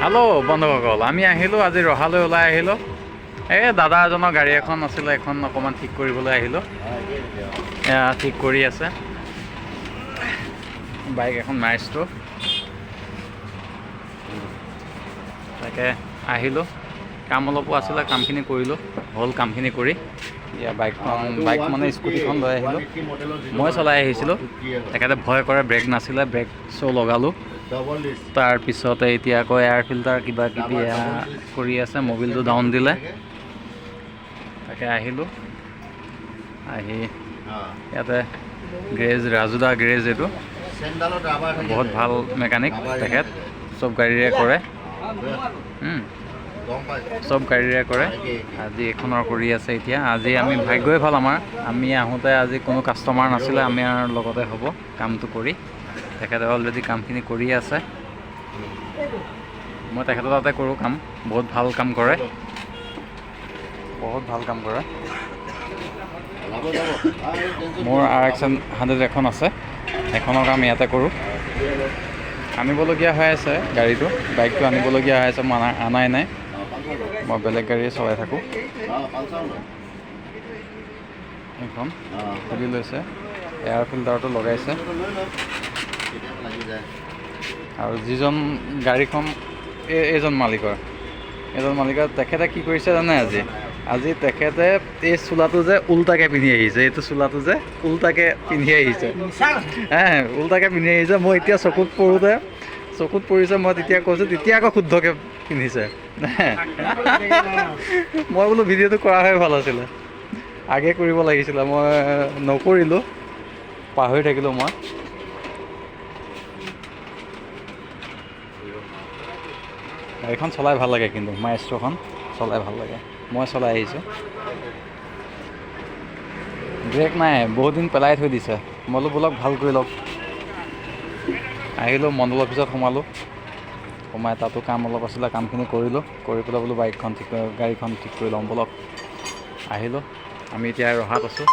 Hello' বন্ধুসকল, আমি আহিলোঁ আজি ৰহালৈ ওলাই আহিলোঁ। এই দাদা এজনৰ গাড়ী এখন আছিলে, এখন অকণমান ঠিক কৰিবলৈ আহিলোঁ। এয়া ঠিক কৰি আছে বাইক এখন মাৰিছোঁ, তাকে আহিলোঁ। কাম অলপো আছিলে, কামখিনি কৰিলোঁ, হ'ল কামখিনি কৰি এতিয়া বাইক মানে স্কুটিখন লৈ আহিলোঁ। মই চলাই আহিছিলোঁ, তেখেতে ভয় কৰে, ব্ৰেক নাছিলে, ব্ৰেক শ্ব' লগালোঁ। তাৰপিছতে এতিয়া আকৌ এয়াৰ ফিল্টাৰ কিবা কিবি কৰি আছে, মবিলটো ডাউন দিলে। তাকে আহিলোঁ, আহি ইয়াতে গ্ৰেজ ৰাজুদা গ্ৰেজ, এইটো বহুত ভাল মেকানিক তেখেত, চব গাড়ীৰে কৰে, চব গাড়ীৰে কৰে। আজি এইখনৰ কৰি আছে। এতিয়া আজি আমি ভাগ্যই ভাল আমাৰ, আমি আহোঁতে আজি কোনো কাষ্টমাৰ নাছিলে, আমি লগতে হ'ব কামটো কৰি। তেখেতে অলৰেডি কামখিনি কৰি আছে, মই তেখেতৰ তাতে কৰোঁ কাম। বহুত ভাল কাম কৰে, বহুত ভাল কাম কৰে। মোৰ axon 100 এখন আছে, এখনৰ কাম ইয়াতে কৰোঁ। আনিবলগীয়া হৈ আছে গাড়ীটো, বাইকটো আনিবলগীয়া হৈ আছে, মই আনাই নাই, মই বেলেগ গাড়ীয়ে চলাই থাকোঁ। এইখন খুলি লৈছে, এয়াৰ ফিল্টাৰটো লগাইছে। আৰু যিজন গাড়ীখন এইজন মালিকৰ তেখেতে কি কৰিছে জানে, আজি তেখেতে এই চোলাটো যে উল্টাকৈ পিন্ধি আহিছে, এইটো চোলাটো যে উল্টাকৈ পিন্ধি আহিছে, উল্টাকৈ পিন্ধি আহিছে। মই এতিয়া চকুত পৰিছে, মই তেতিয়া কৈছোঁ, তেতিয়া আকৌ শুদ্ধকৈ পিন্ধিছে। মই বোলো ভিডিঅ'টো কৰা হৈ ভাল আছিলে, আগে কৰিব লাগিছিলে, মই নকৰিলোঁ, পাহৰি থাকিলোঁ মই। গাড়ীখন চলাই ভাল লাগে, কিন্তু মাইষ্ট্ৰ'খন চলাই ভাল লাগে, মই চলাই আহিছোঁ। ব্ৰেক নাই, বহুত দিন পেলাই থৈ দিছে। মই বোলো ব'লক ভাল কৰি লওক। আহিলোঁ, মণ্ডল অফিচত সোমাই তাতো কাম অলপ আছিলে, কামখিনি কৰিলোঁ, কৰি পেলাই বোলো গাড়ীখন ঠিক কৰি লওঁ ব'লক। আহিলোঁ, আমি এতিয়া ৰহাত আছোঁ।